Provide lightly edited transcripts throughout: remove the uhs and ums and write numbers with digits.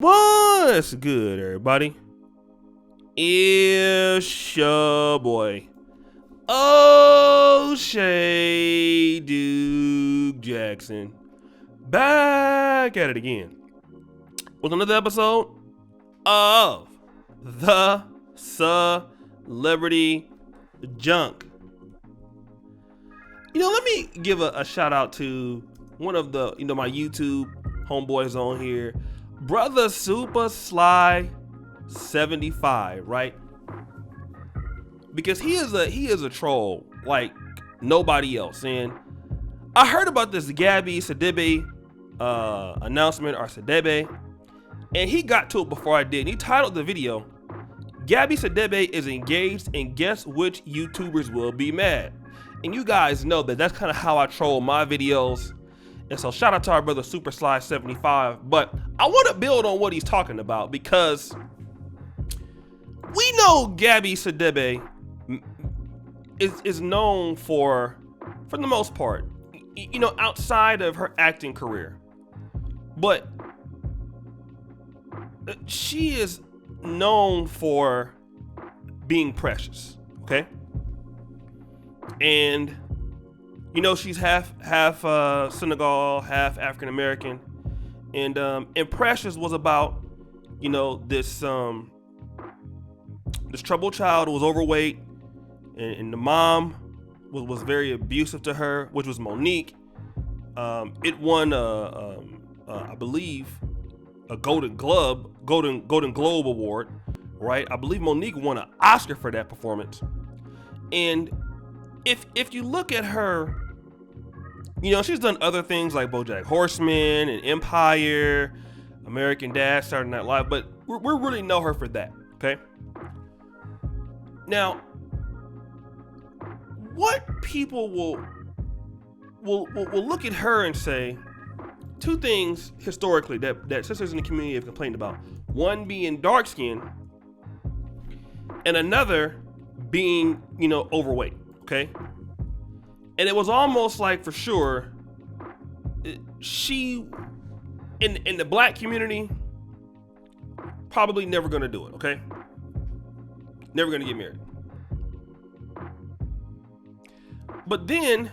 What's good, everybody? It's your boy, O'Shea Duke Jackson, back at it again with another episode of the Celebrity Junk. Let me give a shout out to one of the, my YouTube homeboys on here, Brother Super Sly 75, right? Because he is a troll like nobody else. And I heard about this Gabby Sidibe announcement, or Sidibe, and he got to it before I did. And he titled the video, "Gabby Sidibe is engaged, and guess which YouTubers will be mad." And you guys know that that's kind of how I troll my videos. And so shout out to our brother Super Sly 75. But I want to build on what he's talking about, because we know Gabby Sidibe is known for the most part, outside of her acting career. But she is known for being precious, okay? And she's half Senegal, half African American, and Precious was about this troubled child who was overweight, and the mom was very abusive to her, which was Monique. It won I believe a Golden Globe award, right? I believe Monique won an Oscar for that performance. And if you look at her, she's done other things like BoJack Horseman and Empire, American Dad, Saturday Night Live, but we really know her for that, okay? Now, what people will look at her and say, two things historically that sisters in the community have complained about. One being dark skin, and another being, overweight, okay? And it was almost like, for sure, she, in the black community, probably never gonna do it, okay? Never gonna get married. But then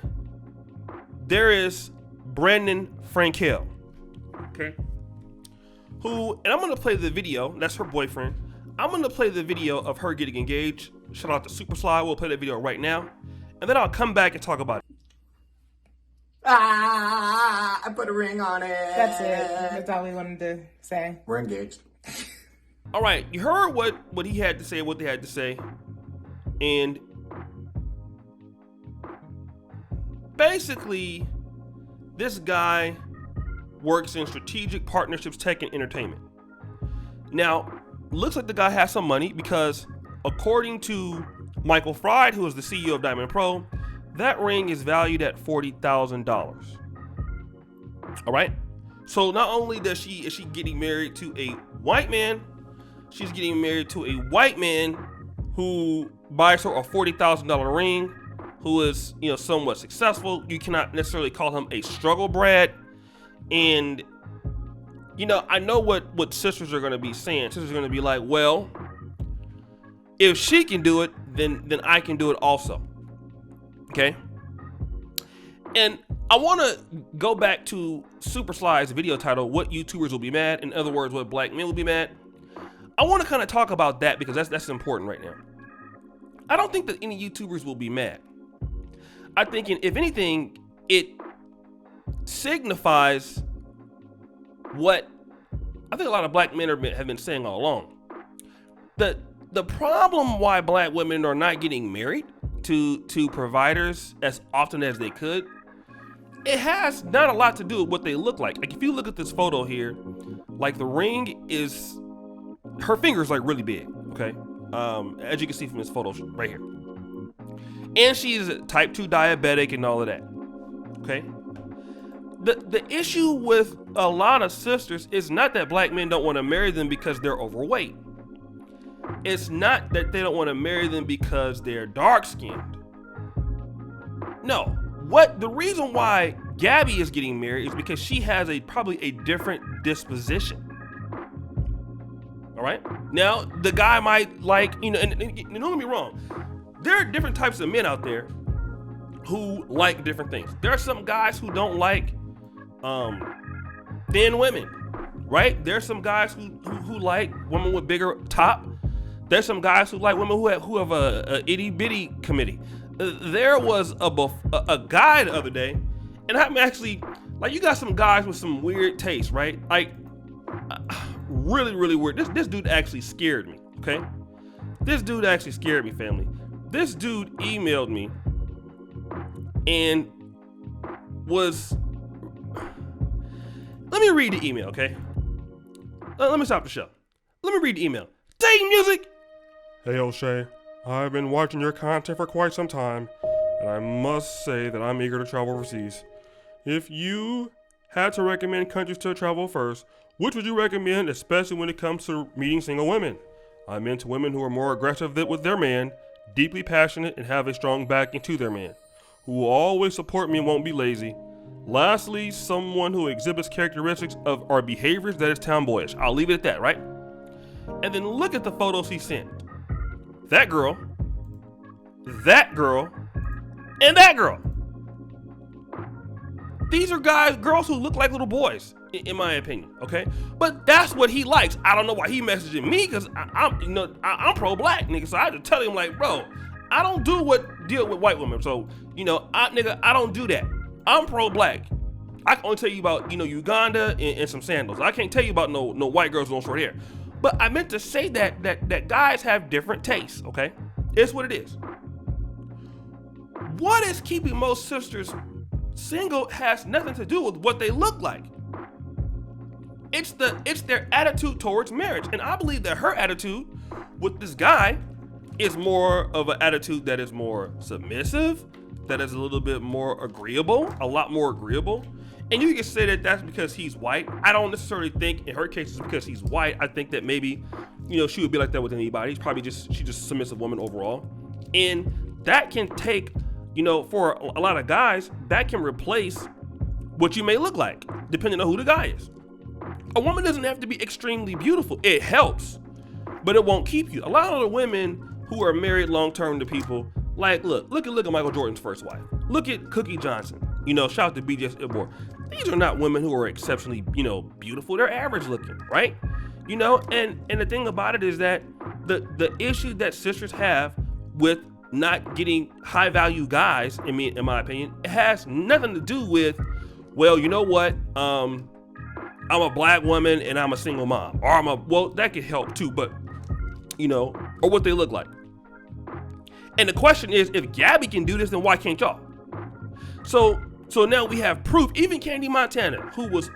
there is Brandon Frankel, okay? Who, and I'm gonna play the video, that's her boyfriend. I'm gonna play the video of her getting engaged. Shout out to Super Sly, we'll play that video right now. And then I'll come back and talk about it. I put a ring on it. That's it. That's all we wanted to say. We're engaged. All right, you heard what he had to say, what they had to say. And basically, this guy works in strategic partnerships, tech, and entertainment. Now, looks like the guy has some money, because according to Michael Fried, who is the CEO of Diamond Pro, that ring is valued at $40,000. All right. So not only is she getting married to a white man, she's getting married to a white man who buys her a $40,000 ring, who is somewhat successful. You cannot necessarily call him a struggle brat. And I know what sisters are going to be saying. Sisters are going to be like, well, if she can do it, then I can do it also. Okay? And I want to go back to Super Sly's video title, "What YouTubers will be mad?" In other words, what black men will be mad. I want to kind of talk about that, because that's important right now. I don't think that any YouTubers will be mad. I think, if anything, it signifies what I think a lot of black men have been saying all along. The problem why black women are not getting married to providers as often as they could, it has not a lot to do with what they look like. Like, if you look at this photo here, like, the ring is, her finger's like really big, okay? As you can see from this photo right here. And she's type 2 diabetic and all of that, okay? The issue with a lot of sisters is not that black men don't want to marry them because they're overweight. It's not that they don't want to marry them because they're dark skinned. No, the reason why Gabby is getting married is because she has probably a different disposition. All right. Now the guy might like, and don't get me wrong, there are different types of men out there who like different things. There are some guys who don't like thin women, right? There's some guys who like women with bigger top. There's some guys who like women who have a itty bitty committee. There was a guy the other day, and I'm actually like, you got some guys with some weird taste, right? Like really, really weird. This dude actually scared me. Okay, this dude actually scared me, family. This dude emailed me and was. Let me read the email, okay? Let me stop the show. Let me read the email. Dating music. Hey, O'Shea. I've been watching your content for quite some time, and I must say that I'm eager to travel overseas. If you had to recommend countries to travel first, which would you recommend, especially when it comes to meeting single women? I'm into women who are more aggressive with their man, deeply passionate, and have a strong backing to their man, who will always support me and won't be lazy. Lastly, someone who exhibits characteristics of our behaviors that is tomboyish. I'll leave it at that, right? And then look at the photos he sent. That girl, and that girl. These are girls who look like little boys, in my opinion, okay? But that's what he likes. I don't know why he messaging me, because I'm pro-black, nigga. So I had to tell him, like, bro, I don't deal with white women. So, I don't do that. I'm pro-black. I can only tell you about, Uganda and some sandals. I can't tell you about no white girls with no short hair. But I meant to say that guys have different tastes, okay? It's what it is. What is keeping most sisters single has nothing to do with what they look like. It's their attitude towards marriage. And I believe that her attitude with this guy is more of an attitude that is more submissive, that is a little bit more agreeable, a lot more agreeable. And you can say that that's because he's white. I don't necessarily think in her case it's because he's white. I think that maybe, she would be like that with anybody. She's just a submissive woman overall. And that can take, for a lot of guys, that can replace what you may look like, depending on who the guy is. A woman doesn't have to be extremely beautiful. It helps, but it won't keep you. A lot of the women who are married long-term to people, like, look at Michael Jordan's first wife. Look at Cookie Johnson. Shout out to BJ Ibor. These are not women who are exceptionally, beautiful. They're average looking, right? And the thing about it is that the issue that sisters have with not getting high value guys, in my opinion, it has nothing to do with, well, you know what? I'm a black woman and I'm a single mom, or that could help too, but or what they look like. And the question is, if Gabby can do this, then why can't y'all? So now we have proof. Even Candy Montana, who was,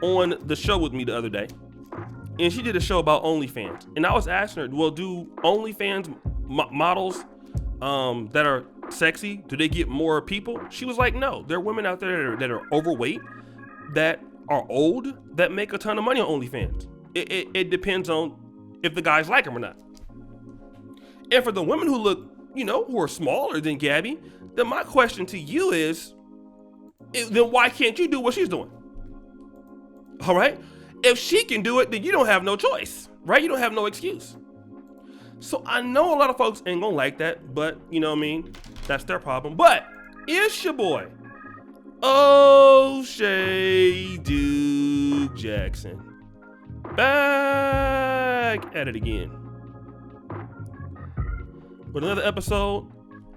on the show with me the other day, and she did a show about OnlyFans. And I was asking her, well, do OnlyFans models that are sexy, do they get more people? She was like, no. There are women out there that are overweight, that are old, that make a ton of money on OnlyFans. It depends on if the guys like them or not. And for the women who look, who are smaller than Gabby, then my question to you is, then why can't you do what she's doing? All right? If she can do it, then you don't have no choice, right? You don't have no excuse. So I know a lot of folks ain't gonna like that, but that's their problem. But it's your boy, O'Shea Duke Jackson, back at it again with another episode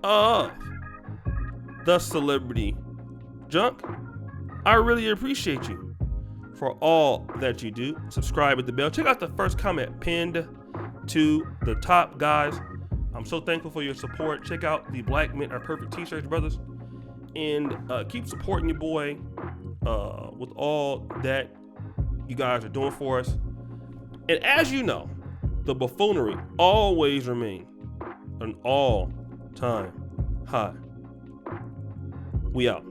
of The Celebrity Junk. I really appreciate you for all that you do. Subscribe, hit the bell. Check out the first comment pinned to the top, guys. I'm so thankful for your support. Check out the Black Men Are Perfect t-shirts, brothers, and keep supporting your boy with all that you guys are doing for us. And as you know, the buffoonery always remains an all-time high. We out.